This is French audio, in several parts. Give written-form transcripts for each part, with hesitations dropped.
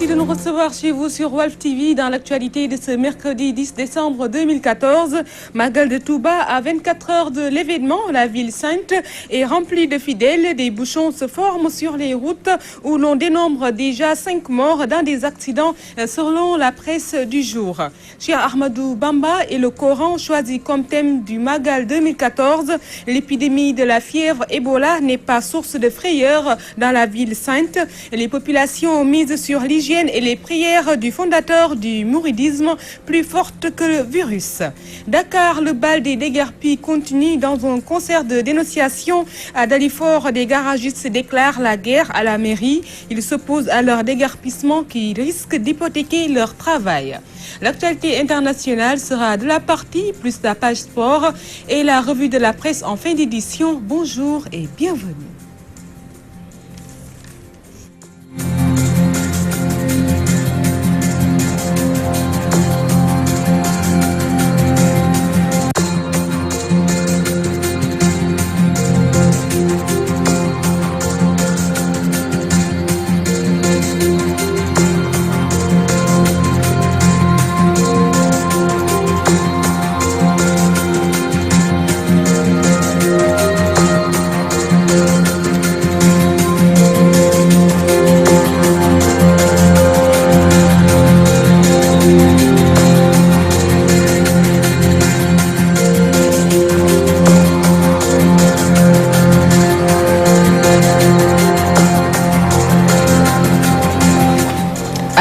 Merci de nous recevoir chez vous sur Walf TV dans l'actualité de ce mercredi 10 décembre 2014. Magal de Touba, à 24 heures de l'événement, la ville sainte est remplie de fidèles. Des bouchons se forment sur les routes où l'on dénombre déjà 5 morts dans des accidents selon la presse du jour. Cheikh Ahmadou Bamba et le Coran choisi comme thème du Magal 2014. L'épidémie de la fièvre Ebola n'est pas source de frayeur dans la ville sainte. Les populations misent sur l'hygiène et les prières du fondateur du mouridisme plus fortes que le virus. Dakar, le bal des déguerpis continue dans un concert de dénonciation à Dalifort. Des garagistes déclarent la guerre à la mairie. Ils s'opposent à leur déguerpissement qui risque d'hypothéquer leur travail. L'actualité internationale sera de la partie, plus la page sport et la revue de la presse en fin d'édition. Bonjour et bienvenue.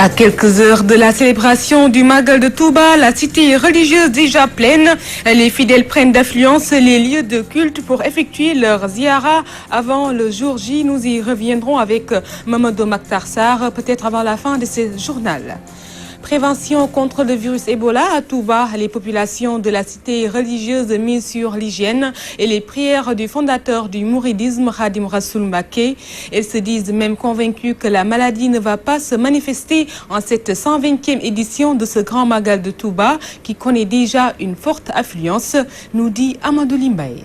À quelques heures de la célébration du Magal de Touba, la cité religieuse déjà pleine. Les fidèles prennent d'affluence les lieux de culte pour effectuer leur ziara avant le jour J. Nous y reviendrons avec Mamadou Makhtar Sarr, peut-être avant la fin de ce journal. Prévention contre le virus Ebola à Touba. Les populations de la cité religieuse misent sur l'hygiène et les prières du fondateur du mouridisme, Khadim Rassoul Mbacké. Elles se disent même convaincues que la maladie ne va pas se manifester en cette 120e édition de ce grand Magal de Touba qui connaît déjà une forte affluence, nous dit Amadou Limbaye.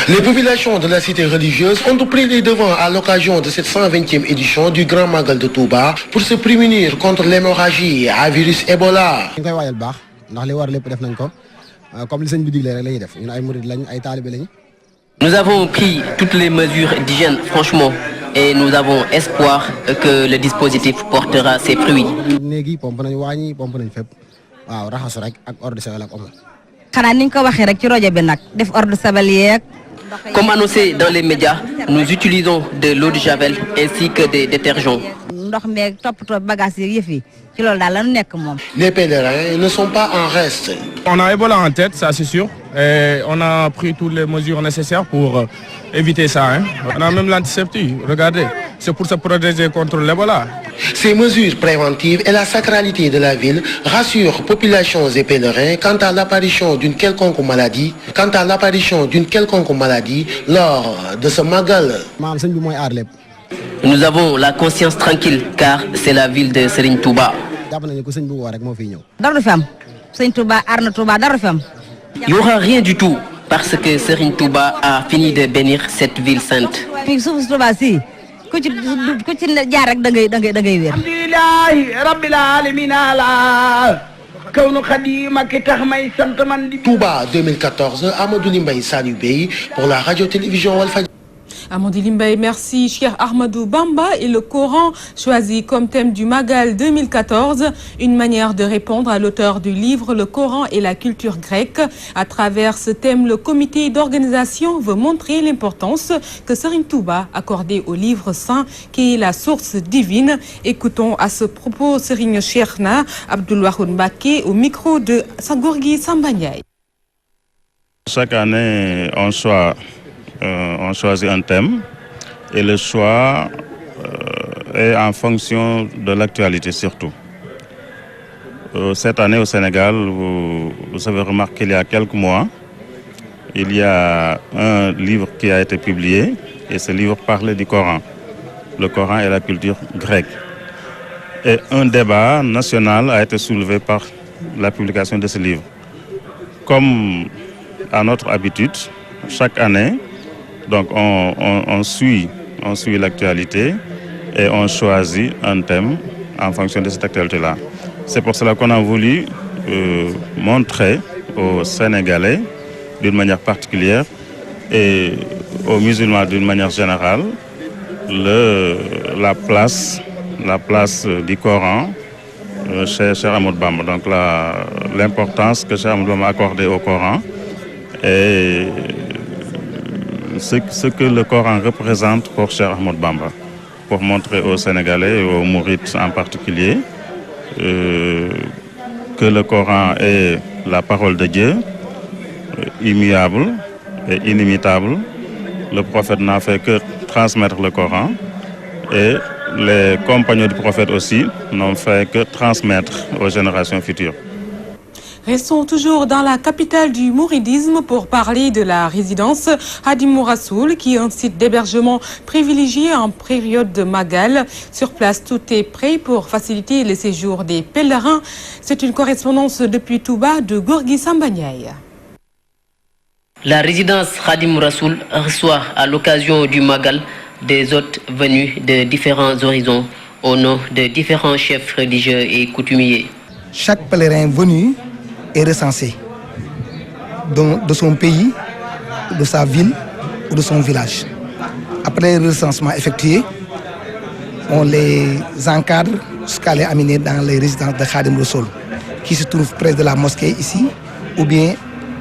Les populations de la cité religieuse ont pris les devants à l'occasion de cette 120e édition du Grand Magal de Touba pour se prémunir contre l'hémorragie à virus Ebola. Nous avons pris toutes les mesures d'hygiène, franchement, et nous avons espoir que le dispositif portera ses fruits. Comme annoncé dans les médias, nous utilisons de l'eau de javel ainsi que des détergents. Les pèlerins ne sont pas en reste. On a Ebola en tête, ça c'est sûr. Et on a pris toutes les mesures nécessaires pour éviter ça. On a même l'antiseptique, regardez. C'est pour se protéger contre l'Ebola. Ces mesures préventives et la sacralité de la ville rassurent populations et pèlerins quant à l'apparition d'une quelconque maladie, lors de ce Magal. Nous avons la conscience tranquille car c'est la ville de Serigne Touba. Il n'y aura rien du tout parce que Serigne Touba a fini de bénir cette ville sainte. Touba 2014, Amadou Limbaye Saliou Bey pour la radio-télévision Walf. Amadou Limbaye, merci. Cheikh Ahmadou Bamba et le Coran choisi comme thème du Magal 2014. Une manière de répondre à l'auteur du livre Le Coran et la culture grecque. À travers ce thème, le comité d'organisation veut montrer l'importance que Serigne Touba accordait au livre saint qui est la source divine. Écoutons à ce propos Serigne Cheikhna Abdoul Wahoud Mbacké au micro de Gorgui Samba Ndiaye. Chaque année, on choisit un thème et le choix est en fonction de l'actualité surtout. Cette année au Sénégal, vous avez remarqué il y a quelques mois, il y a un livre qui a été publié et ce livre parlait du Coran. Le Coran et la culture grecque. Et un débat national a été soulevé par la publication de ce livre. Comme à notre habitude, chaque année, donc on suit l'actualité et on choisit un thème en fonction de cette actualité-là. C'est pour cela qu'on a voulu montrer aux Sénégalais d'une manière particulière et aux musulmans d'une manière générale la place du Coran chez Cheikh Ahmadou Bamba. Donc l'importance que Cheikh Ahmadou Bamba a accordée au Coran et ce que le Coran représente pour Cheikh Ahmadou Bamba, pour montrer aux Sénégalais et aux Mourides en particulier que le Coran est la parole de Dieu, immuable et inimitable. Le prophète n'a fait que transmettre le Coran et les compagnons du prophète aussi n'ont fait que transmettre aux générations futures. Restons toujours dans la capitale du mouridisme pour parler de la résidence Khadimou Rassoul, qui est un site d'hébergement privilégié en période de Magal. Sur place, tout est prêt pour faciliter le séjour des pèlerins. C'est une correspondance depuis Touba de Gorgui Samba Ndiaye. La résidence Khadimou Rassoul reçoit à l'occasion du Magal des hôtes venus de différents horizons au nom de différents chefs religieux et coutumiers. Chaque pèlerin venu est recensé de son pays, de sa ville ou de son village. Après le recensement effectué, on les encadre jusqu'à les amener dans les résidences de Khadimou Rassoul, qui se trouvent près de la mosquée ici, ou bien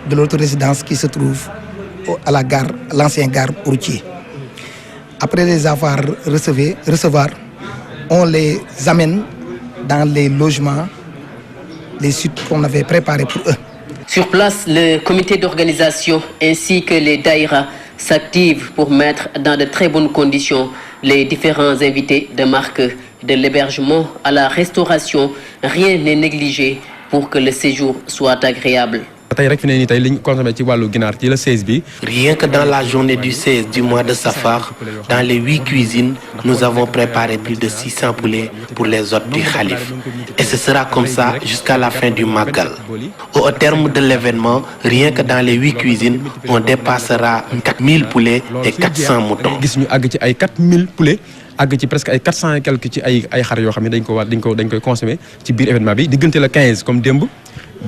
de l'autre résidence qui se trouve à la gare, l'ancienne gare routière. Après les avoir recevoir, on les amène dans les logements, les sites qu'on avait préparés pour eux. Sur place, le comité d'organisation ainsi que les daïras s'activent pour mettre dans de très bonnes conditions les différents invités de marque de l'hébergement à la restauration. Rien n'est négligé pour que le séjour soit agréable. Rien que dans la journée du 16 du mois de Safar, dans les 8 cuisines, nous avons préparé plus de 600 poulets pour les hôtes du Khalif. Et ce sera comme ça jusqu'à la fin du Magal. Au terme de l'événement, rien que dans les 8 cuisines, on dépassera 4000 poulets et 400 moutons. àgg ci presque ay 400 et quelques ci ay xar yoo xam ne dañ koy consommer ci biir événement bi diggante le 15 comme démb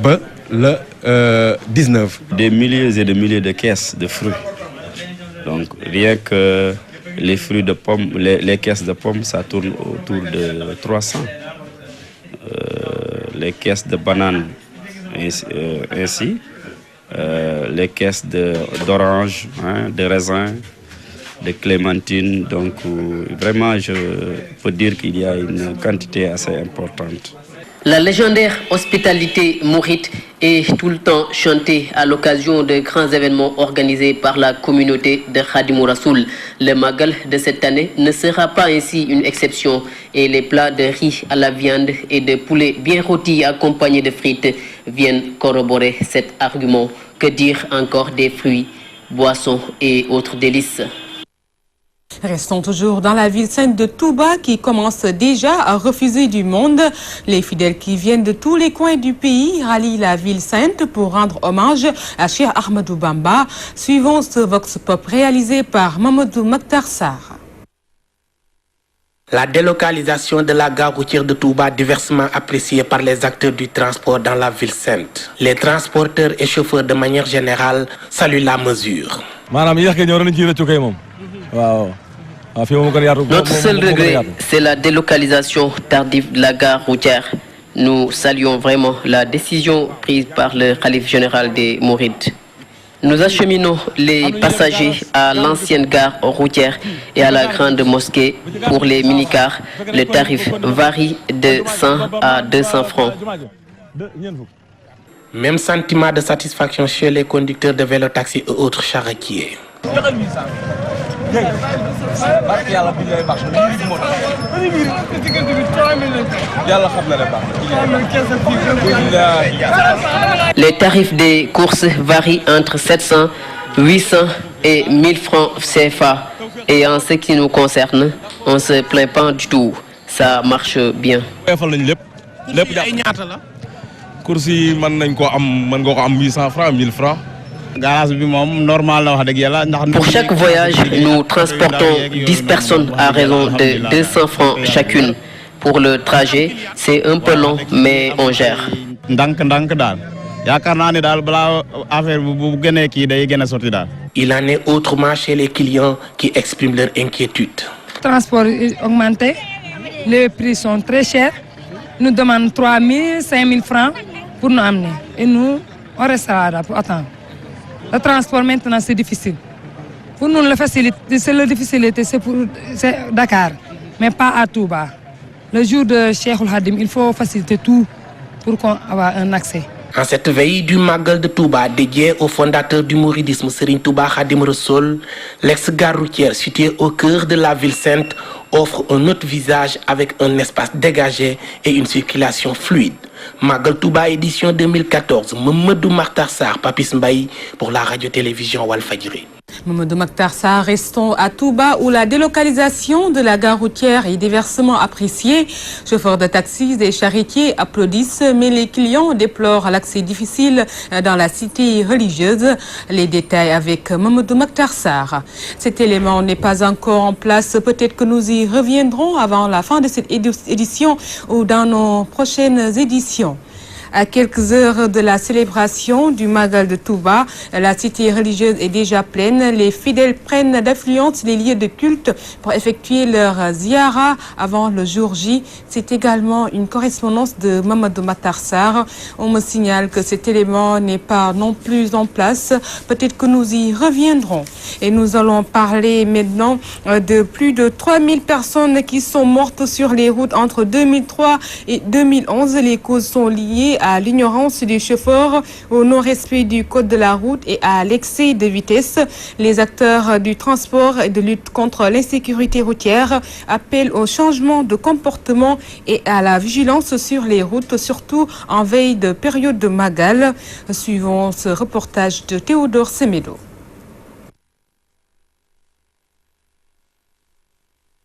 ba le 19. Des milliers et des milliers de caisses de fruits. Donc rien que les fruits de pommes, les caisses de pommes, ça tourne autour de 300. Les caisses de bananes ainsi, les caisses d'oranges, de raisins, de clémentines. Donc vraiment, je peux dire qu'il y a une quantité assez importante. La légendaire hospitalité mouride est tout le temps chantée à l'occasion de grands événements organisés par la communauté de Khadimou Rassoul. Le Magal de cette année ne sera pas ainsi une exception et les plats de riz à la viande et de poulet bien rôtis accompagnés de frites viennent corroborer cet argument. Que dire encore des fruits, boissons et autres délices? Restons toujours dans la ville sainte de Touba qui commence déjà à refuser du monde. Les fidèles qui viennent de tous les coins du pays rallient la ville sainte pour rendre hommage à Cheikh Ahmadou Bamba. Suivons ce vox pop réalisé par Mamadou Maktar Sarr. La délocalisation de la gare routière de Touba diversement appréciée par les acteurs du transport dans la ville sainte. Les transporteurs et chauffeurs de manière générale saluent la mesure. Notre seul regret, c'est la délocalisation tardive de la gare routière. Nous saluons vraiment la décision prise par le Khalife général des Mourides. Nous acheminons les passagers à l'ancienne gare routière et à la grande mosquée. Pour les minicars, le tarif varie de 100 à 200 francs. Même sentiment de satisfaction chez les conducteurs de vélo-taxi et autres charretiers. Les tarifs des courses varient entre 700, 800 et 1000 francs CFA. Et en ce qui nous concerne, on ne se plaint pas du tout. Ça marche bien. Course yi mën nga ko am 800 francs 1000 francs Pour chaque voyage, nous transportons 10 personnes à raison de 200 francs chacune. Pour le trajet, c'est un peu long, mais on gère. Il en est autrement chez les clients qui expriment leur inquiétude. Le transport est augmenté, les prix sont très chers. Nous demandons 3 000, 5 000 francs pour nous amener. Et nous, on restera là pour attendre. Le transport maintenant, c'est difficile. Pour nous, la difficulté, c'est Dakar, mais pas à Touba. Le jour de Cheikh Hadim, il faut faciliter tout pour qu'on ait un accès. En cette veille du Magal de Touba dédié au fondateur du mouridisme Serigne Touba Khadim Rassoul, l'ex-gare routière située au cœur de la ville sainte offre un autre visage avec un espace dégagé et une circulation fluide. Magal Touba édition 2014, Mamadou Makhtar Sarr, Papis Mbaye pour la radio-télévision Walfadjri. Mamadou Makhtar Sarr, restons à Touba où la délocalisation de la gare routière est diversement appréciée. Chauffeurs de taxis et charretiers applaudissent, mais les clients déplorent l'accès difficile dans la cité religieuse. Les détails avec Mamadou Makhtar Sarr. Cet élément n'est pas encore en place. Peut-être que nous y reviendrons avant la fin de cette édition ou dans nos prochaines éditions. À quelques heures de la célébration du Magal de Touba, la cité religieuse est déjà pleine. Les fidèles prennent d'affluence les lieux de culte pour effectuer leur ziara avant le jour J. C'est également une correspondance de Mamadou Makhtar Sarr. On me signale que cet élément n'est pas non plus en place. Peut-être que nous y reviendrons. Et nous allons parler maintenant de plus de 3000 personnes qui sont mortes sur les routes entre 2003 et 2011. Les causes sont liées à l'ignorance des chauffeurs, au non-respect du code de la route et à l'excès de vitesse. Les acteurs du transport et de lutte contre l'insécurité routière appellent au changement de comportement et à la vigilance sur les routes, surtout en veille de période de Magal. Suivons ce reportage de Théodore Semedo.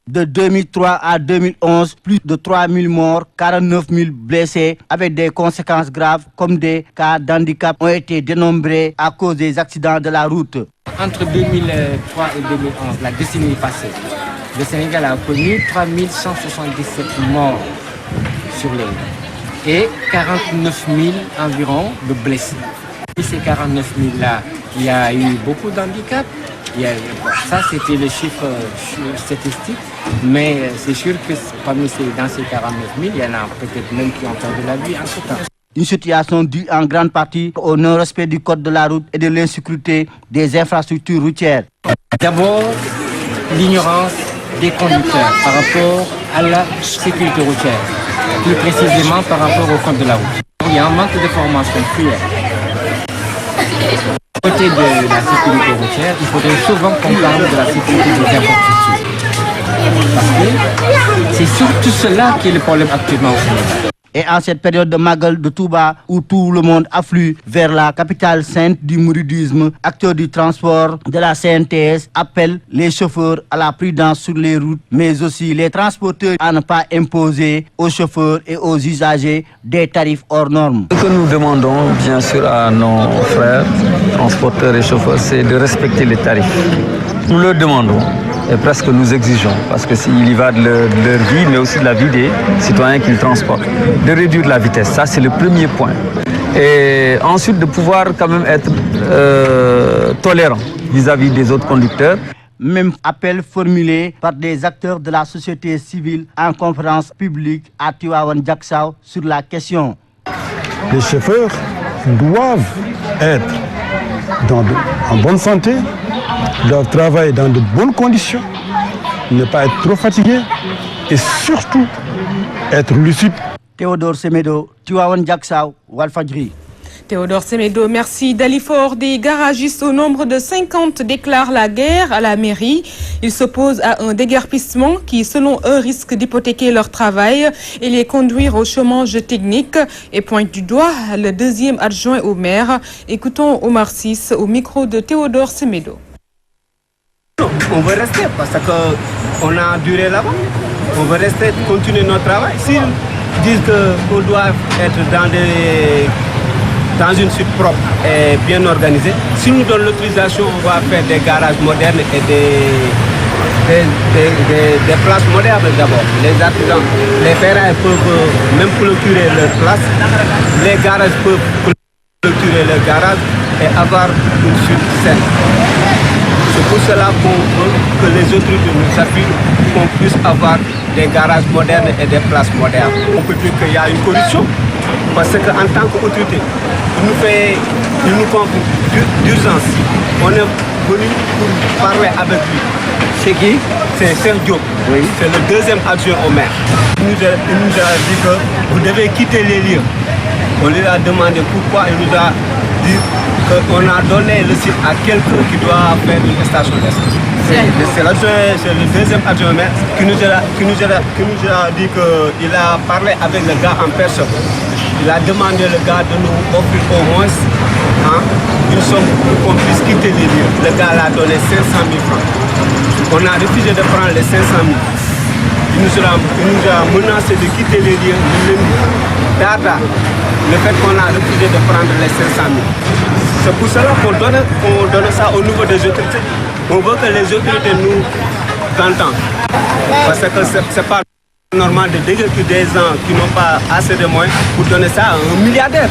De 2003 à 2011, plus de 3 000 morts, 49 000 blessés avec des conséquences graves comme des cas d'handicap ont été dénombrés à cause des accidents de la route. Entre 2003 et 2011, la décennie passée, le Sénégal a connu 3 177 morts sur les routes et 49 000 environ de blessés. Et ces 49 000-là, il y a eu beaucoup d'handicaps. Ça, c'était le chiffre statistique, mais c'est sûr que dans ces 49 000, il y en a peut-être même qui ont perdu la vie en tout temps. Une situation due en grande partie au non-respect du code de la route et de l'insécurité des infrastructures routières. D'abord, l'ignorance des conducteurs par rapport à la sécurité routière, plus précisément par rapport au code de la route. Il y a un manque de formation cruelle. Côté de la sécurité routière, il faudrait souvent qu'on parle de la sécurité des infrastructures. Parce que c'est surtout cela qui est le problème actuellement au Sénégal. Et en cette période de Magal de Touba, où tout le monde afflue vers la capitale sainte du mouridisme, acteurs du transport de la CNTS appellent les chauffeurs à la prudence sur les routes, mais aussi les transporteurs à ne pas imposer aux chauffeurs et aux usagers des tarifs hors normes. Ce que nous demandons, bien sûr, à nos frères, transporteurs et chauffeurs, c'est de respecter les tarifs. Nous leur demandons, et presque nous exigeons, parce que s'il y va de leur vie, mais aussi de la vie des citoyens qu'ils transportent, de réduire la vitesse. Ça, c'est le premier point. Et ensuite, de pouvoir quand même être tolérant vis-à-vis des autres conducteurs. Même appel formulé par des acteurs de la société civile en conférence publique à Tivaouane Diacksao sur la question. Les chauffeurs doivent être en bonne santé, doivent travailler dans de bonnes conditions, ne pas être trop fatigués et surtout être lucides. Théodore Semedo, Tivaouane Diacksao, Walfadjri. Théodore Semedo, merci. Dalifort, des garagistes au nombre de 50 déclarent la guerre à la mairie. Ils s'opposent à un déguerpissement qui, selon eux, risque d'hypothéquer leur travail et les conduire au chômage technique et pointe du doigt le deuxième adjoint au maire. Écoutons Omar Sis au micro de Théodore Semedo. On veut rester parce qu'on a duré là-bas. On veut rester, continuer notre travail. S'ils disent qu'on doit être dans dans une suite propre et bien organisée. Si nous donnons l'autorisation, on va faire des garages modernes et des places modernes d'abord. Les artisans, les ferrailles peuvent même clôturer leur place. Les garages peuvent clôturer leur garage et avoir une suite saine. C'est pour cela qu'on veut que les autorités nous appuient, qu'on puisse avoir des garages modernes et des places modernes. On peut dire qu'il y a une corruption, parce qu'en tant qu'autorité, il nous convoque d'urgence. On est venu pour parler avec lui. C'est qui? C'est Serge Diop. Oui. C'est le deuxième adjoint au maire. Il nous a dit que vous devez quitter les lieux. On lui a demandé pourquoi. Il nous a dit qu'on a donné le site à quelqu'un qui doit faire une station d'essence. C'est le deuxième adjoint au maire qui nous a dit qu'il a parlé avec le gars en personne. Il a demandé le gars de nous offrir au moins une somme pour qu'on puisse quitter les lieux. Le gars l'a donné 500 000 francs. On a refusé de prendre les 500 000. Il nous a menacé de quitter les lieux de lundi. Data, le fait qu'on a refusé de prendre les 500 000. C'est pour cela qu'on donne ça au niveau des autorités. On veut que les autorités nous entendent. Parce que c'est pas normal de dire que des gens qui n'ont pas assez de moyens pour donner ça à un milliardaire.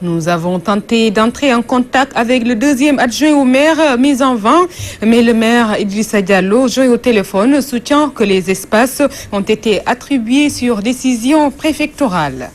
Nous avons tenté d'entrer en contact avec le deuxième adjoint au maire mis en vain, mais le maire Idrissa Diallo, joint au téléphone, soutient que les espaces ont été attribués sur décision préfectorale.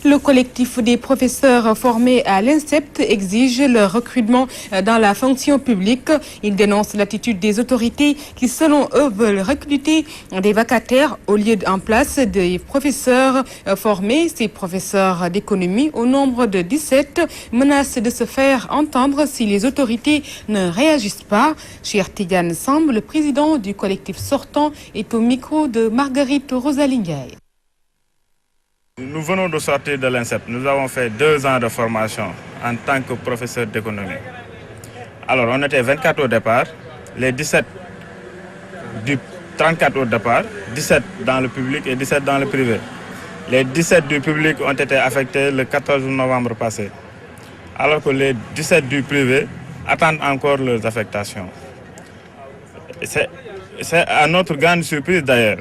Le collectif des professeurs formés à l'INSEP exige leur recrutement dans la fonction publique. Ils dénoncent l'attitude des autorités qui, selon eux, veulent recruter des vacataires au lieu d'en place des professeurs formés. Ces professeurs d'économie, au nombre de 17, menacent de se faire entendre si les autorités ne réagissent pas. Cheikh Tidiane Samb, le président du collectif sortant, est au micro de Marguerite Rosalingaï. Nous venons de sortir de l'INSEP. Nous avons fait 2 ans de formation en tant que professeur d'économie. Alors, on était 24 au départ, les 17 du 34 au départ, 17 dans le public et 17 dans le privé. Les 17 du public ont été affectés le 14 novembre passé, alors que les 17 du privé attendent encore leurs affectations. C'est à notre grande surprise d'ailleurs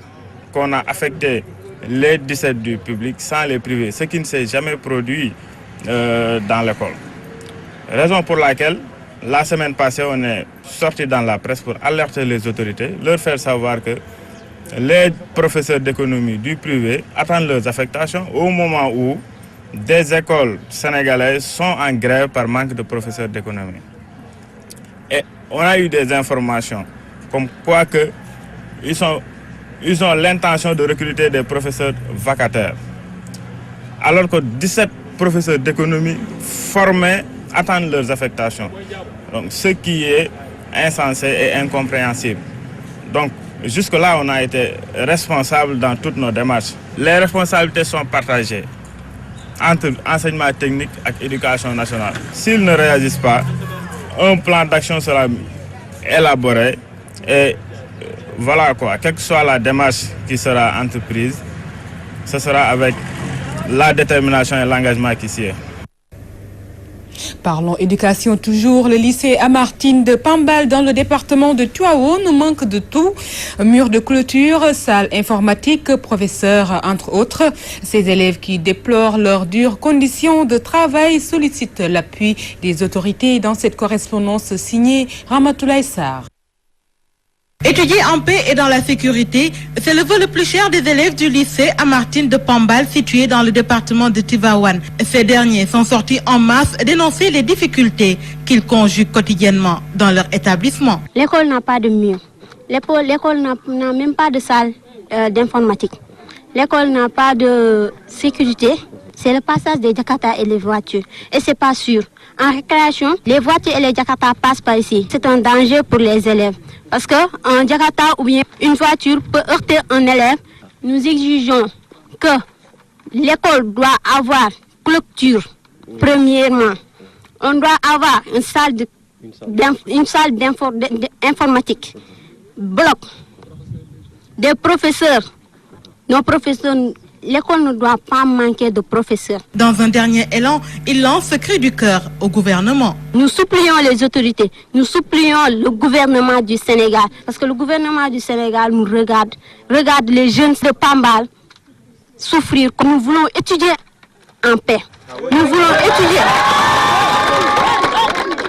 qu'on a affecté les 17 du public sans les privés, ce qui ne s'est jamais produit dans l'école. Raison pour laquelle, la semaine passée, on est sorti dans la presse pour alerter les autorités, leur faire savoir que les professeurs d'économie du privé attendent leurs affectations au moment où des écoles sénégalaises sont en grève par manque de professeurs d'économie. Et on a eu des informations comme quoi que ils ont l'intention de recruter des professeurs vacataires. Alors que 17 professeurs d'économie formés attendent leurs affectations. Donc, ce qui est insensé et incompréhensible. Donc, jusque-là, on a été responsables dans toutes nos démarches. Les responsabilités sont partagées entre enseignement technique et éducation nationale. S'ils ne réagissent pas, un plan d'action sera élaboré et voilà quoi, quelle que soit la démarche qui sera entreprise, ce sera avec la détermination et l'engagement qui s'y est. Parlons éducation toujours. Le lycée Amartine de Pambal dans le département de Tivaouane manque de tout. Mur de clôture, salle informatique, professeurs entre autres. Ces élèves qui déplorent leurs dures conditions de travail sollicitent l'appui des autorités dans cette correspondance signée Ramatoulaye Sarr. Étudier en paix et dans la sécurité, c'est le vœu le plus cher des élèves du lycée Amartine de Pambal situé dans le département de Tivaouane. Ces derniers sont sortis en masse dénoncer les difficultés qu'ils conjuguent quotidiennement dans leur établissement. L'école n'a pas de mur. L'école n'a même pas de salle d'informatique. L'école n'a pas de sécurité. C'est le passage des Jakarta et les voitures. Et c'est pas sûr. En récréation, les voitures et les Jakarta passent par ici. C'est un danger pour les élèves. Parce qu'un Jakarta ou bien une voiture peut heurter un élève. Nous exigeons que l'école doit avoir clôture, premièrement. On doit avoir une salle d'informatique, bloc, des professeurs. Nos professeurs l'école ne doit pas manquer de professeurs. Dans un dernier élan, il lance ce cri du cœur au gouvernement. Nous supplions les autorités, nous supplions le gouvernement du Sénégal, parce que le gouvernement du Sénégal nous regarde les jeunes de Pambal souffrir. Nous voulons étudier en paix. Nous voulons étudier.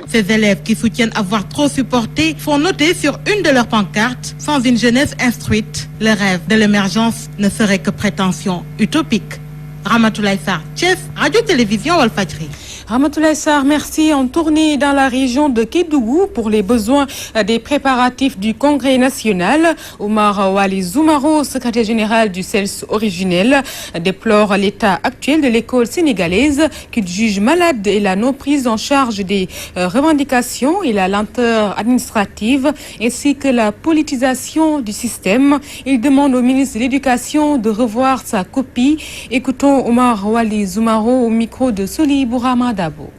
Ces élèves qui soutiennent avoir trop supporté font noter sur une de leurs pancartes: sans une jeunesse instruite, le rêve de l'émergence ne serait que prétention utopique. Ramatoulaye Sarr, Thiès, Radio-Télévision Walfadjri. Ramatoulaye Sarr, merci. En tournée dans la région de Kédougou pour les besoins des préparatifs du Congrès national, Omar Wali Zoumaro, secrétaire général du CELS originel, déplore l'état actuel de l'école sénégalaise qu'il juge malade et la non-prise en charge des revendications et la lenteur administrative ainsi que la politisation du système. Il demande au ministre de l'Éducation de revoir sa copie. Écoutons Omar Wali Zoumaro au micro de Soli Bourama Dabo.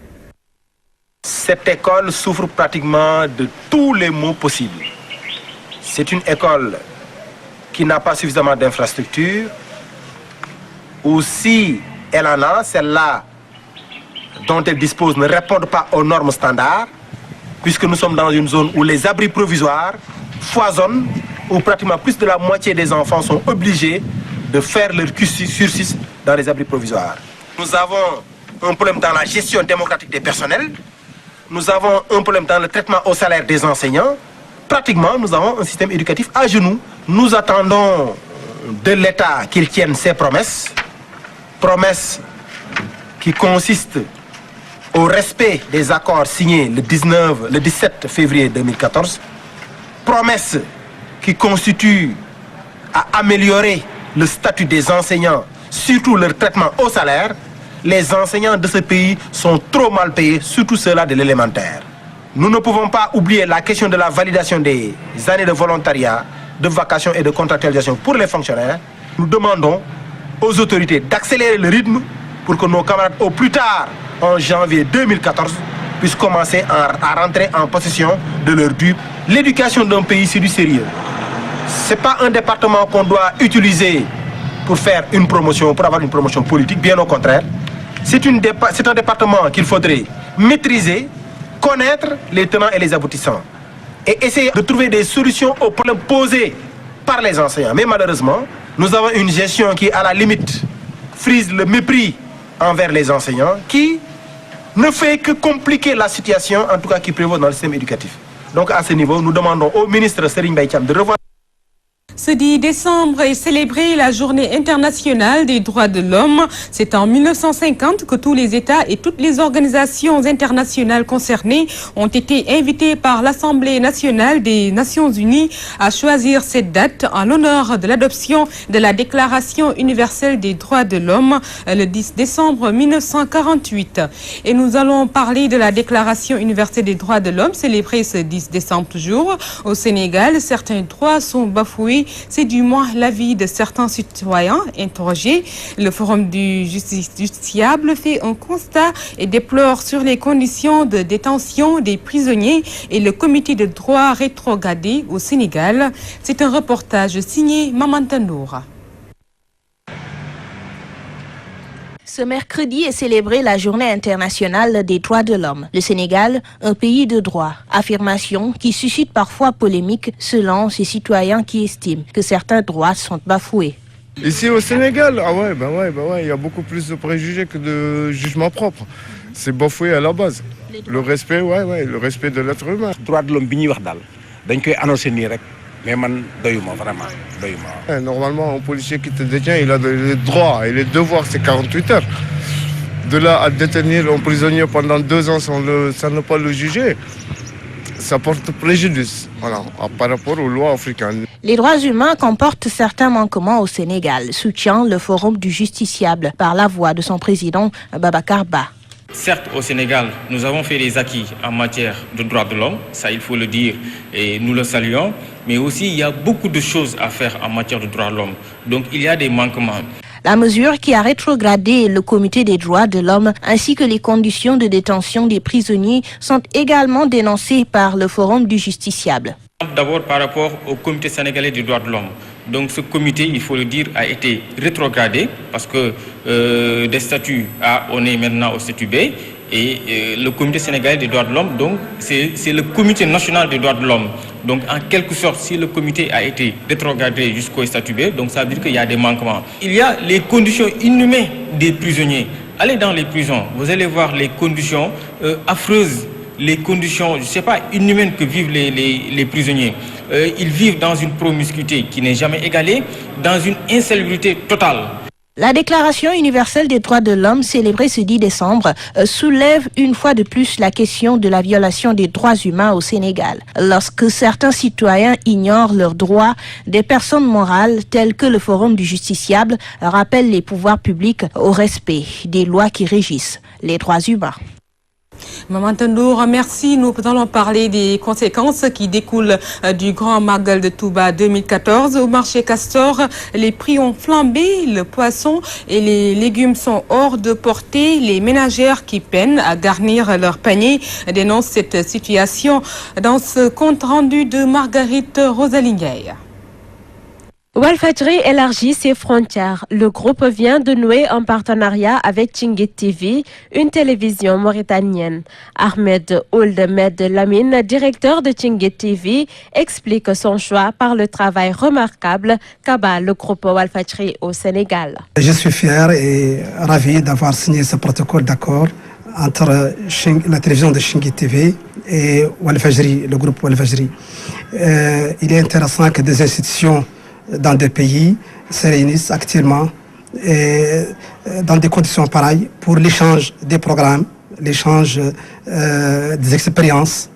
Cette école souffre pratiquement de tous les maux possibles. C'est une école qui n'a pas suffisamment d'infrastructures, ou si elle en a, celles-là dont elle dispose ne répondent pas aux normes standards, puisque nous sommes dans une zone où les abris provisoires foisonnent, où pratiquement plus de la moitié des enfants sont obligés de faire leur cursus dans les abris provisoires. Nous avons un problème dans la gestion démocratique des personnels. Nous avons un problème dans le traitement au salaire des enseignants. Pratiquement, nous avons un système éducatif à genoux. Nous attendons de l'État qu'il tienne ses promesses. Promesses qui consistent au respect des accords signés le 17 février 2014. Promesses qui constituent à améliorer le statut des enseignants, surtout leur traitement au salaire. Les enseignants de ce pays sont trop mal payés, surtout ceux-là de l'élémentaire. Nous ne pouvons pas oublier la question de la validation des années de volontariat, de vacation et de contractualisation pour les fonctionnaires. Nous demandons aux autorités d'accélérer le rythme pour que nos camarades, au plus tard en janvier 2014, puissent commencer à rentrer en possession de leur dû. L'éducation d'un pays, c'est du sérieux. Ce n'est pas un département qu'on doit utiliser pour faire une promotion, pour avoir une promotion politique, bien au contraire. C'est un département qu'il faudrait maîtriser, connaître les tenants et les aboutissants et essayer de trouver des solutions aux problèmes posés par les enseignants. Mais malheureusement, nous avons une gestion qui, à la limite, frise le mépris envers les enseignants, qui ne fait que compliquer la situation, en tout cas qui prévaut dans le système éducatif. Donc à ce niveau, nous demandons au ministre Serigne Mbaye Thiam de revoir. Ce 10 décembre est célébrée la Journée internationale des droits de l'homme. C'est en 1950 que tous les États et toutes les organisations internationales concernées ont été invités par l'Assemblée nationale des Nations unies à choisir cette date en l'honneur de l'adoption de la Déclaration universelle des droits de l'homme le 10 décembre 1948. Et nous allons parler de la Déclaration universelle des droits de l'homme célébrée ce 10 décembre toujours. Au Sénégal, certains droits sont bafoués. C'est du moins l'avis de certains citoyens interrogés. Le Forum du justiciable fait un constat et déplore sur les conditions de détention des prisonniers et le comité de droit rétrogradé au Sénégal. C'est un reportage signé Mamantanoura. Ce mercredi est célébrée la Journée internationale des droits de l'homme. Le Sénégal, un pays de droit. Affirmation qui suscite parfois polémique selon ces citoyens qui estiment que certains droits sont bafoués. Ici au Sénégal, il y a beaucoup plus de préjugés que de jugements propres. C'est bafoué à la base. Le respect, le respect de l'être humain. Droit de l'homme, dañ koy annoncer nii rek mais man doyuma vraiment doyuma. Normalement, un policier qui te détient, il a les droits et les devoirs, c'est 48 heures. De là à détenir un prisonnier pendant 2 ans sans ne pas le juger, ça porte préjudice par rapport aux lois africaines. Les droits humains comportent certains manquements au Sénégal, soutient le Forum du justiciable par la voix de son président Babacar Ba. Certes, au Sénégal, nous avons fait des acquis en matière de droits de l'homme, ça il faut le dire et nous le saluons, mais aussi il y a beaucoup de choses à faire en matière de droits de l'homme. Donc il y a des manquements. La mesure qui a rétrogradé le comité des droits de l'homme ainsi que les conditions de détention des prisonniers sont également dénoncées par le Forum du justiciable. D'abord par rapport au comité sénégalais des droits de l'homme. Donc ce comité, il faut le dire, a été rétrogradé parce que des statuts A, on est maintenant au statut B. Et le comité sénégalais des droits de l'homme, donc c'est le comité national des droits de l'homme. Donc en quelque sorte, si le comité a été rétrogradé jusqu'au statut B, donc ça veut dire qu'il y a des manquements. Il y a les conditions inhumaines des prisonniers. Allez dans les prisons, vous allez voir les conditions affreuses, les conditions, je ne sais pas, inhumaines que vivent les prisonniers. Ils vivent dans une promiscuité qui n'est jamais égalée, dans une insalubrité totale. La Déclaration universelle des droits de l'homme, célébrée ce 10 décembre, soulève une fois de plus la question de la violation des droits humains au Sénégal. Lorsque certains citoyens ignorent leurs droits, des personnes morales telles que le Forum du Justiciable rappellent les pouvoirs publics au respect des lois qui régissent les droits humains. Maman Tandour, merci. Nous allons parler des conséquences qui découlent du Grand Magal de Touba 2014. Au marché Castor, les prix ont flambé, le poisson et les légumes sont hors de portée. Les ménagères qui peinent à garnir leur panier dénoncent cette situation dans ce compte rendu de Marguerite Rosalingay. Walfadjri élargit ses frontières. Le groupe vient de nouer un partenariat avec Tchinguit TV, une télévision mauritanienne. Ahmed Ould Med Lamine, directeur de Tchinguit TV, explique son choix par le travail remarquable qu'abat le groupe Walfadjri au Sénégal. Je suis fier et ravi d'avoir signé ce protocole d'accord entre la télévision de Tchinguit TV et Walfadjri, le groupe Walfadjri. Il est intéressant que des institutions dans des pays se réunissent actuellement dans des conditions pareilles pour l'échange des programmes, l'échange des expériences.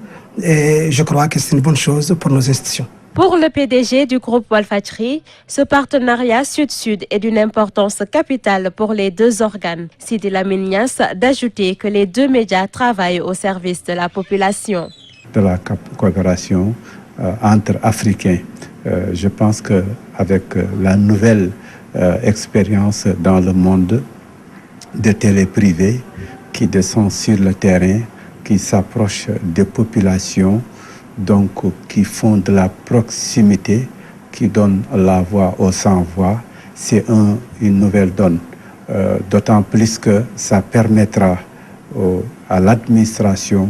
Et je crois que c'est une bonne chose pour nos institutions. Pour le PDG du groupe Walfadjri, ce partenariat Sud-Sud est d'une importance capitale pour les deux organes. Sidi Lamine Niasse d'ajouter que les deux médias travaillent au service de la population. De la coopération entre Africains. Je pense qu'avec la nouvelle expérience dans le monde de télé privée qui descend sur le terrain, qui s'approche des populations, donc qui font de la proximité, qui donnent la voix aux sans-voix, c'est une nouvelle donne. D'autant plus que ça permettra à l'administration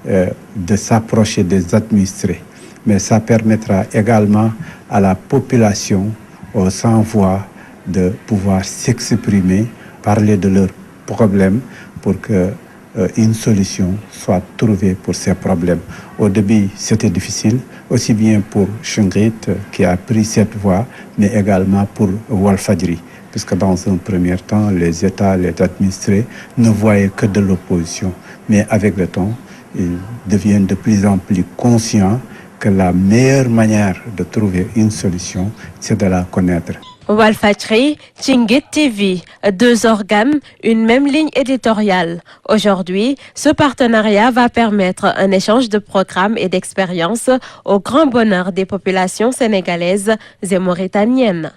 de s'approcher des administrés. Mais ça permettra également à la population, aux sans-voix, de pouvoir s'exprimer, parler de leurs problèmes pour qu'une solution soit trouvée pour ces problèmes. Au début, c'était difficile, aussi bien pour Tchinguit qui a pris cette voie, mais également pour Walfadjri, puisque dans un premier temps, les États, les administrés ne voyaient que de l'opposition. Mais avec le temps, ils deviennent de plus en plus conscients que la meilleure manière de trouver une solution, c'est de la connaître. Walfadjri, Tchinguit TV, deux organes, une même ligne éditoriale. Aujourd'hui, ce partenariat va permettre un échange de programmes et d'expériences au grand bonheur des populations sénégalaises et mauritaniennes.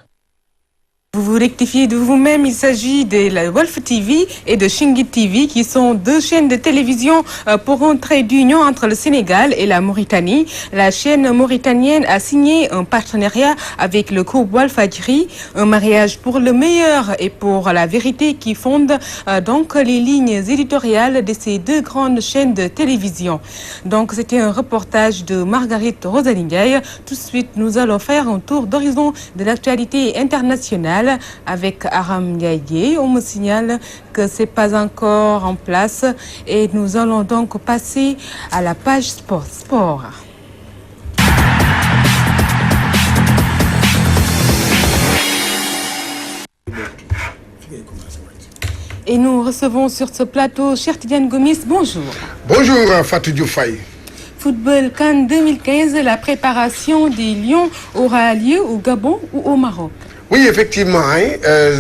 Vous vous rectifiez de vous-même, il s'agit de la Walf TV et de Tchinguit TV qui sont deux chaînes de télévision pour un trait d'union entre le Sénégal et la Mauritanie. La chaîne mauritanienne a signé un partenariat avec le groupe Walfadjri, un mariage pour le meilleur et pour la vérité qui fonde donc les lignes éditoriales de ces deux grandes chaînes de télévision. Donc c'était un reportage de Marguerite Rosalingay. Tout de suite, nous allons faire un tour d'horizon de l'actualité internationale avec Aram Gaye. On me signale que ce n'est pas encore en place et nous allons donc passer à la page sport. Et nous recevons sur ce plateau Cheikh Tidiane Gomis. Bonjour. Bonjour Fatou Dioufay. Football CAN 2015, la préparation des Lions aura lieu au Gabon ou au Maroc? Oui, effectivement.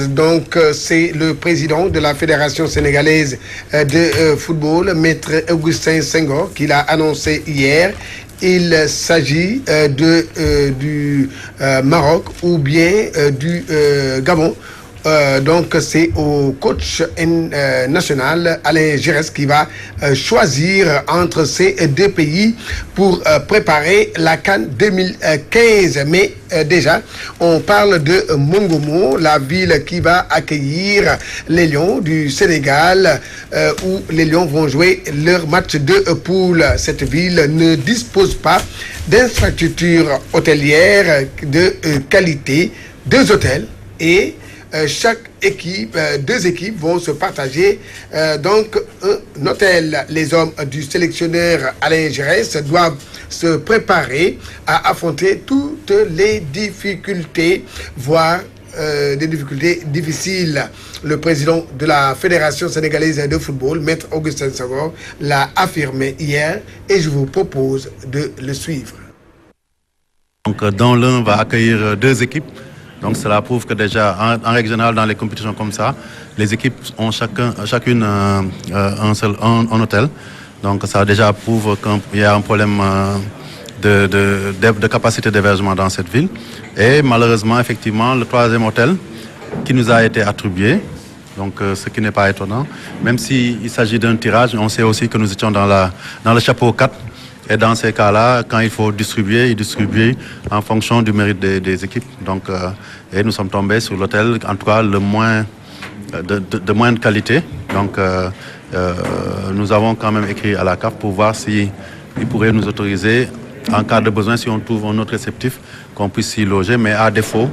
Donc, c'est le président de la Fédération sénégalaise de football, Maître Augustin Senghor, qui l'a annoncé hier. Il s'agit du Maroc ou bien du Gabon Donc c'est au coach national Alain Giresse qui va choisir entre ces deux pays pour préparer la CAN 2015. Mais déjà, on parle de Mongomo, la ville qui va accueillir les Lions du Sénégal, où les Lions vont jouer leur match de poule. Cette ville ne dispose pas d'infrastructures hôtelières de qualité, 2 hôtels et chaque équipe, 2 équipes vont se partager donc un hôtel. Les hommes du sélectionneur Alain Giresse doivent se préparer à affronter toutes les difficultés, voire des difficultés difficiles. Le président de la Fédération sénégalaise de football, Maître Augustin Senghor, l'a affirmé hier et je vous propose de le suivre. Donc, dont l'un va accueillir 2 équipes. Donc cela prouve que déjà, en règle générale, dans les compétitions comme ça, les équipes ont chacune un hôtel. Donc ça déjà prouve qu'il y a un problème de capacité d'hébergement dans cette ville. Et malheureusement, effectivement, le 3e hôtel qui nous a été attribué, donc ce qui n'est pas étonnant, même s'il s'agit d'un tirage, on sait aussi que nous étions dans le chapeau 4. Et dans ces cas-là, quand il faut distribuer, il distribue en fonction du mérite des équipes. Donc, et nous sommes tombés sur l'hôtel, en tout cas, le moins de moindre qualité. Donc, nous avons quand même écrit à la CAF pour voir s'ils pourraient nous autoriser, en cas de besoin, si on trouve un autre réceptif, qu'on puisse s'y loger. Mais à défaut,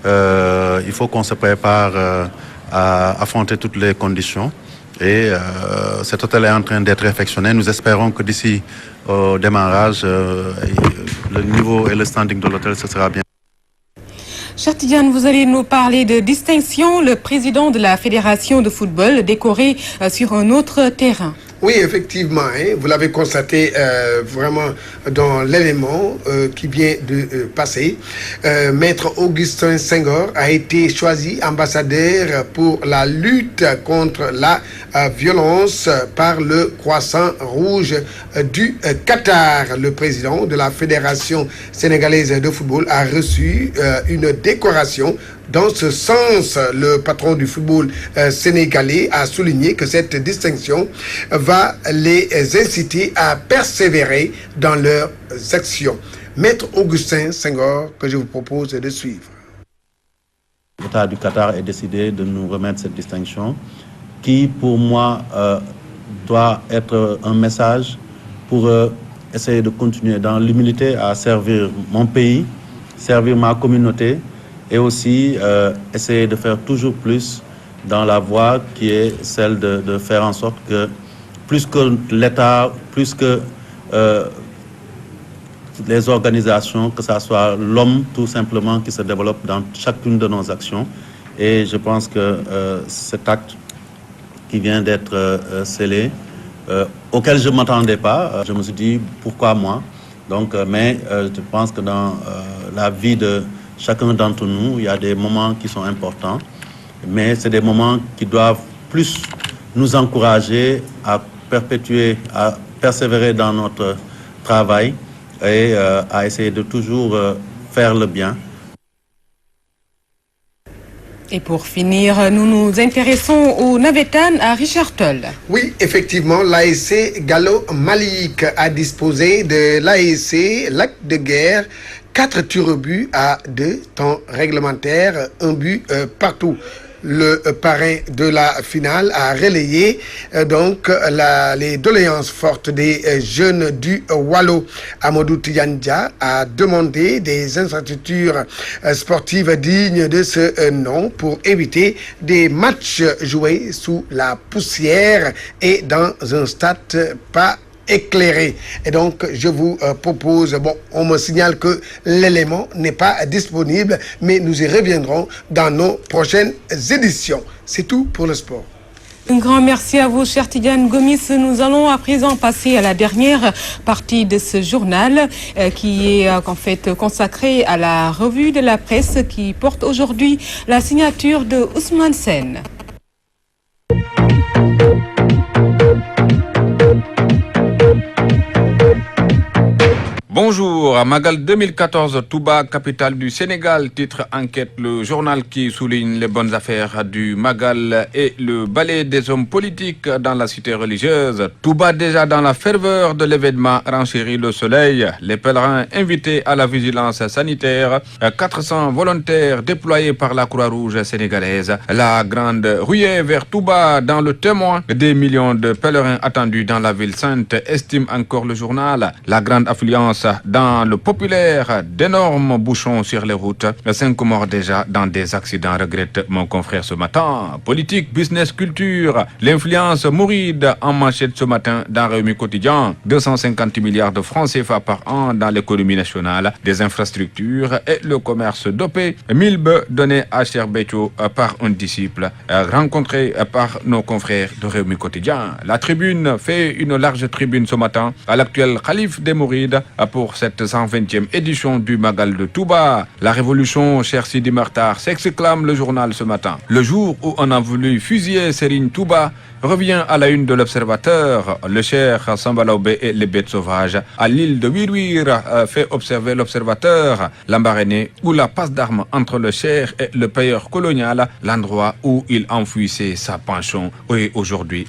il faut qu'on se prépare à affronter toutes les conditions. Et cet hôtel est en train d'être réfectionné. Nous espérons que d'ici au démarrage, le niveau et le standing de l'hôtel, ce sera bien. Cher Tidiane, vous allez nous parler de distinction. Le président de la Fédération de football décoré sur un autre terrain. Oui, effectivement, vous l'avez constaté vraiment dans l'élément qui vient de passer. Maître Augustin Senghor a été choisi ambassadeur pour la lutte contre la violence par le Croissant Rouge du Qatar. Le président de la Fédération sénégalaise de football a reçu une décoration. Dans ce sens, le patron du football sénégalais a souligné que cette distinction va les inciter à persévérer dans leurs actions. Maître Augustin Senghor, que je vous propose de suivre. L'État du Qatar a décidé de nous remettre cette distinction qui, pour moi, doit être un message pour essayer de continuer dans l'humilité à servir mon pays, servir ma communauté, et aussi essayer de faire toujours plus dans la voie qui est celle de faire en sorte que, plus que l'État, plus que les organisations, que ce soit l'homme tout simplement qui se développe dans chacune de nos actions. Et je pense que cet acte qui vient d'être scellé, auquel je ne m'attendais pas, je me suis dit pourquoi moi. Donc, mais je pense que dans la vie de chacun d'entre nous, il y a des moments qui sont importants, mais c'est des moments qui doivent plus nous encourager à perpétuer, à persévérer dans notre travail et à essayer de toujours faire le bien. Et pour finir, nous nous intéressons au Navétane à Richard Toll. Oui, effectivement, l'ASC Gallo Malik a disposé de l'ASC Lac de Guerre 4 tirs au but à 2 temps réglementaires, 1 but partout. Le parrain de la finale a relayé donc les doléances fortes des jeunes du Wallo. Amadou Tidianja a demandé des infrastructures sportives dignes de ce nom pour éviter des matchs joués sous la poussière et dans un stade pas éclairé. Et donc, je vous propose, on me signale que l'élément n'est pas disponible, mais nous y reviendrons dans nos prochaines éditions. C'est tout pour le sport. Un grand merci à vous, cher Tidiane Gomis. Nous allons à présent passer à la dernière partie de ce journal qui est en fait consacré à la revue de la presse qui porte aujourd'hui la signature de Ousmane Sène. Bonjour, Magal 2014, Touba, capitale du Sénégal, titre enquête, le journal qui souligne les bonnes affaires du Magal et le balai des hommes politiques dans la cité religieuse. Touba déjà dans la ferveur de l'événement, renchérit le soleil, les pèlerins invités à la vigilance sanitaire, 400 volontaires déployés par la Croix-Rouge sénégalaise, la grande ruée vers Touba dans le témoin, des millions de pèlerins attendus dans la ville sainte, estime encore le journal, la grande affluence dans le populaire, d'énormes bouchons sur les routes, 5 morts déjà dans des accidents, regrette mon confrère ce matin. Politique, business, culture, l'influence mouride en manchette ce matin dans Réumi Quotidien, 250 milliards de francs CFA par an dans l'économie nationale, des infrastructures et le commerce dopé, 1000 bœufs donnés à Cherbetio par un disciple, rencontré par nos confrères de Réumi Quotidien. La tribune fait une large tribune ce matin à l'actuel calife des Mourides pour cette 120e édition du Magal de Touba. La révolution, cher Sidi Martar, s'exclame le journal ce matin. Le jour où on a voulu fusiller Serigne Touba revient à la une de l'Observateur. Le cher Sambalaoubé et les bêtes sauvages à l'île de Wirouir fait observer l'Observateur, l'Ambaréné, où la passe d'armes entre le cher et le payeur colonial, l'endroit où il enfouissait sa pension, et aujourd'hui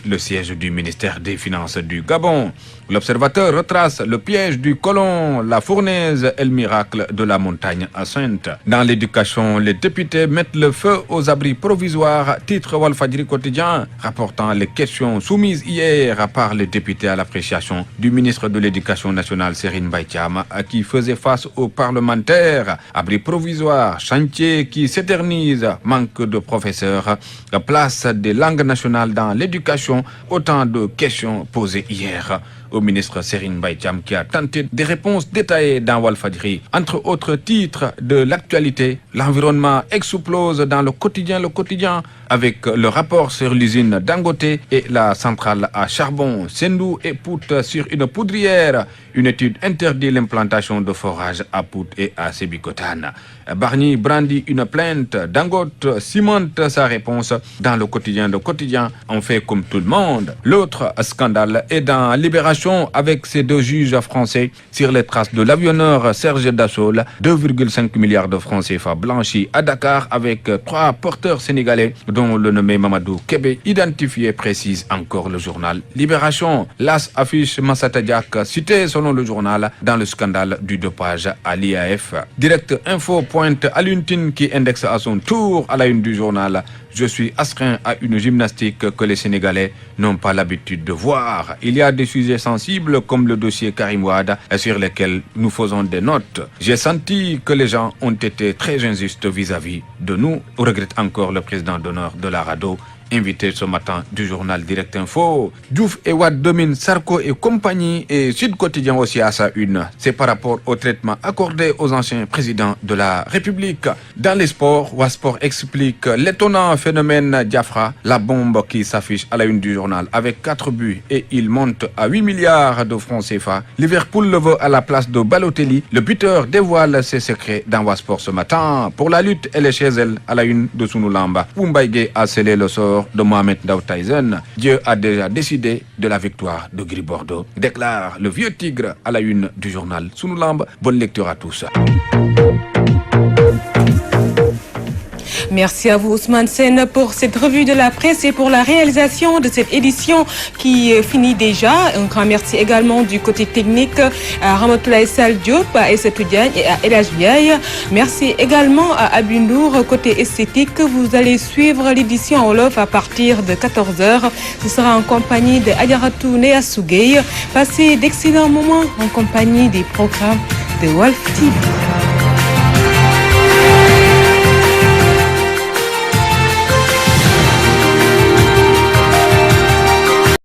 le siège du ministère des Finances du Gabon. L'Observateur retrace le piège du colon, la fournaise et le miracle de la montagne sainte. Dans l'éducation, les députés mettent le feu aux abris provisoires, titre Walfadjri Quotidien, rapportant les questions soumises hier par les députés à l'appréciation du ministre de l'Éducation nationale Serigne Mbaye Thiam, qui faisait face aux parlementaires. Abris provisoires, chantier qui s'éternise, manque de professeurs, place des langues nationales dans l'éducation, autant de questions posées hier au ministre Serigne Mbaye Thiam, qui a tenté des réponses détaillées dans Walfadjri. Entre autres titres de l'actualité, l'environnement explose dans le quotidien, avec le rapport sur l'usine Dangote et la centrale à charbon. Sendou et Pout sur une poudrière. Une étude interdit l'implantation de forages à Pout et à Sébikotane. Bargny brandit une plainte. Dangote cimente sa réponse dans le quotidien. On fait comme tout le monde. L'autre scandale est dans Libération avec ces 2 juges français sur les traces de l'avionneur Serge Dassault. 2,5 milliards de francs CFA blanchis à Dakar avec 3 porteurs sénégalais dont le nommé Mamadou Kébé, identifié, précise encore le journal Libération. L'AS affiche Massata Diak, cité selon le journal dans le scandale du dopage à l'IAF. Direct Info pointe Aluntine qui indexe à son tour à la une du journal. Je suis astreint à une gymnastique que les Sénégalais n'ont pas l'habitude de voir. Il y a des sujets sensibles comme le dossier Karim Wade sur lesquels nous faisons des notes. J'ai senti que les gens ont été très injustes vis-à-vis de nous, regrette encore le président d'honneur de la RADDHO, invité ce matin du journal Direct Info. Diouf et Wade dominent Sarko et compagnie, et Sud Quotidien aussi à sa une. C'est par rapport au traitement accordé aux anciens présidents de la République. Dans les sports, Wasport explique l'étonnant phénomène Diafra, la bombe qui s'affiche à la une du journal avec 4 buts et il monte à 8 milliards de francs CFA. Liverpool le veut à la place de Balotelli. Le buteur dévoile ses secrets dans Wasport ce matin. Pour la lutte, elle est chez elle à la une de Sunulamba. Poumbaïgue a scellé le sort de Mohamed Ndao Tyson. Dieu a déjà décidé de la victoire de Gris Bordeaux, déclare le vieux tigre à la une du journal Sunulamb. Bonne lecture à tous. Merci à vous Ousmane Sène pour cette revue de la presse et pour la réalisation de cette édition qui finit déjà. Un grand merci également du côté technique à Ramatoulaye Sall Diop, à Aïssatou Diagne et à El Hadj Biaye. Merci également à Abindour côté esthétique. Vous allez suivre l'édition en Wolof à partir de 14h. Ce sera en compagnie de Adjaratou Néa Sougey. Passez d'excellents moments en compagnie des programmes de Walf TV.